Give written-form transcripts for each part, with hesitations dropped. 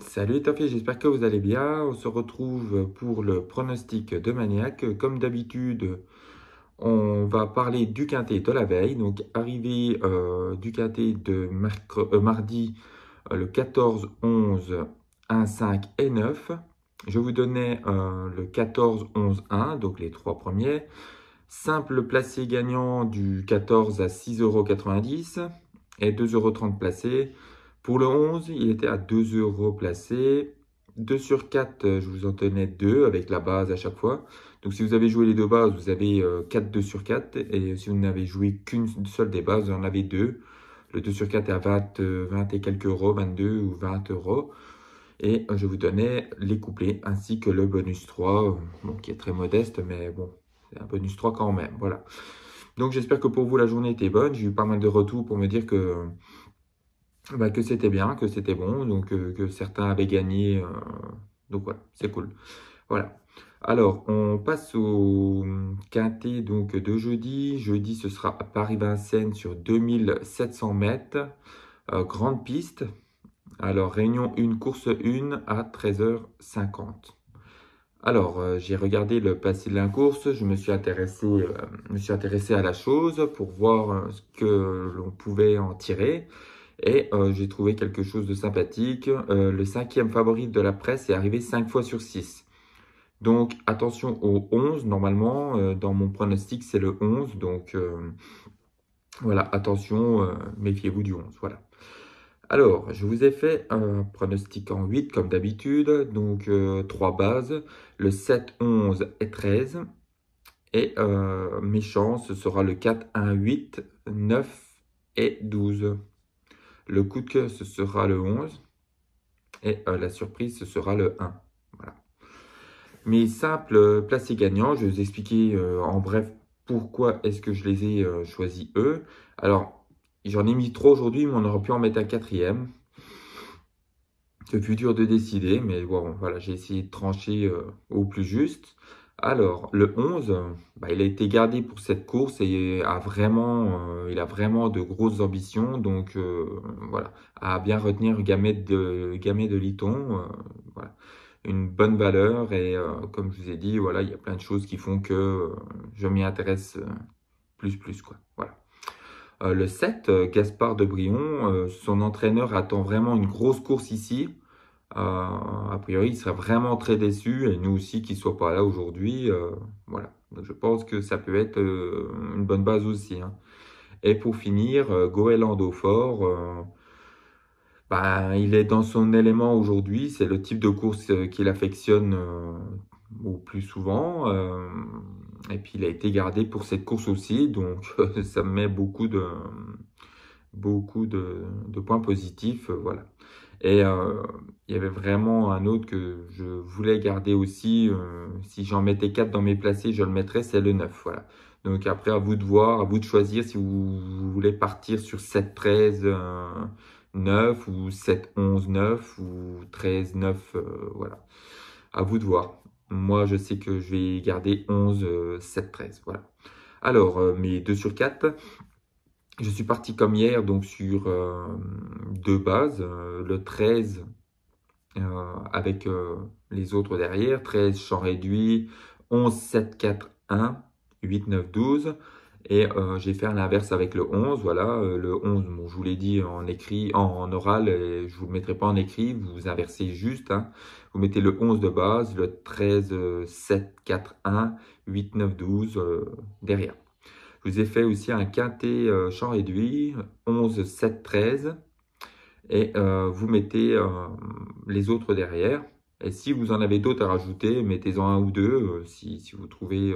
Salut Tafé, j'espère que vous allez bien. On se retrouve pour le pronostic de Maniac. Comme d'habitude, on va parler du quintet de la veille. Donc, arrivé du quintet de mardi, le 14, 11, 1, 5 et 9. Je vous donnais le 14, 11, 1, donc les trois premiers. Simple placé gagnant du 14 à 6,90 € et 2,30 € placé. Pour le 11, il était à 2 € placé. 2 sur 4, je vous en tenais 2 avec la base à chaque fois. Donc si vous avez joué les deux bases, vous avez 4 2 sur 4. Et si vous n'avez joué qu'une seule des bases, vous en avez 2. Le 2 sur 4 est à 20 et quelques euros, 22 ou 20 euros. Et je vous donnais les couplets ainsi que le bonus 3, bon, qui est très modeste, mais bon, c'est un bonus 3 quand même. Voilà. Donc j'espère que pour vous la journée était bonne. J'ai eu pas mal de retours pour me dire que c'était bien, que c'était bon, donc que certains avaient gagné. Donc voilà, c'est cool. Voilà. Alors, on passe au quintet donc, de jeudi. Jeudi, ce sera à Paris-Vincennes sur 2700 mètres. Grande piste. Alors, réunion 1, course 1 à 13h50. Alors, j'ai regardé le passé de la course, je me suis intéressé à la chose pour voir ce que l'on pouvait en tirer. Et j'ai trouvé quelque chose de sympathique. Le cinquième favori de la presse est arrivé 5 fois sur 6. Donc, attention au 11. Normalement, dans mon pronostic, c'est le 11. Donc, voilà, attention, méfiez-vous du 11. Voilà. Alors, je vous ai fait un pronostic en 8 comme d'habitude, donc 3 bases, le 7, 11 et 13. Et mes chances, ce sera le 4, 1, 8, 9 et 12. Le coup de cœur, ce sera le 11. Et la surprise, ce sera le 1. Voilà. Mes simples placés gagnants, je vais vous expliquer en bref pourquoi est-ce que je les ai choisis eux. Alors, j'en ai mis 3 aujourd'hui, mais on aurait pu en mettre un quatrième. C'est plus dur de décider, mais bon, voilà, j'ai essayé de trancher au plus juste. Alors, le 11, il a été gardé pour cette course et il a vraiment de grosses ambitions. Donc, voilà, à bien retenir Gamay de Liton. Voilà, une bonne valeur et comme je vous ai dit, voilà, il y a plein de choses qui font que je m'y intéresse plus, quoi. Voilà. Le 7, Gaspard de Brion, son entraîneur attend vraiment une grosse course ici. A priori, il serait vraiment très déçu, et nous aussi qu'il ne soit pas là aujourd'hui. Voilà. Donc, je pense que ça peut être une bonne base aussi, hein. Et pour finir, Goéland Dauphin, il est dans son élément aujourd'hui. C'est le type de course qu'il affectionne au plus souvent. Et puis, il a été gardé pour cette course aussi. Donc, ça me met beaucoup de points positifs. Voilà. Et il y avait vraiment un autre que je voulais garder aussi. Si j'en mettais 4 dans mes placés, je le mettrais, c'est le 9. Voilà. Donc après, à vous de voir, à vous de choisir si vous voulez partir sur 7, 13, 9 ou 7, 11, 9 ou 13, 9. Voilà. À vous de voir. Moi, je sais que je vais garder 11, 7, 13. Voilà. Alors, mes 2 sur 4. Je suis parti comme hier, donc sur 2 bases. Le 13 avec les autres derrière. 13, champ réduit. 11, 7, 4, 1. 8, 9, 12. Et j'ai fait l'inverse avec le 11. Voilà, le 11, bon, je vous l'ai dit en écrit, en oral, et je ne vous le mettrai pas en écrit. Vous inversez juste, hein. Vous mettez le 11 de base, le 13, 7, 4, 1, 8, 9, 12 derrière. Je vous ai fait aussi un quintet champ réduit, 11, 7, 13. Et vous mettez les autres derrière. Et si vous en avez d'autres à rajouter, mettez-en un ou deux si vous trouvez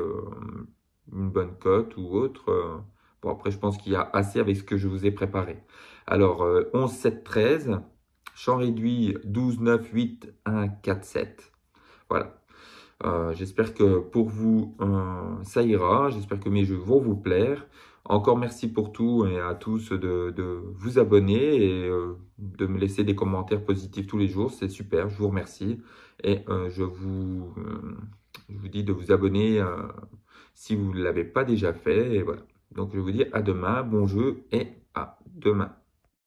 une bonne cote ou autre. Bon, après, je pense qu'il y a assez avec ce que je vous ai préparé. Alors, 11, 7, 13. Champ réduit, 12, 9, 8, 1, 4, 7. Voilà. J'espère que pour vous, ça ira. J'espère que mes jeux vont vous plaire. Encore merci pour tout et à tous de vous abonner et de me laisser des commentaires positifs tous les jours. C'est super, je vous remercie. Et je vous dis de vous abonner si vous ne l'avez pas déjà fait. Et voilà. Donc je vous dis à demain, bon jeu et à demain.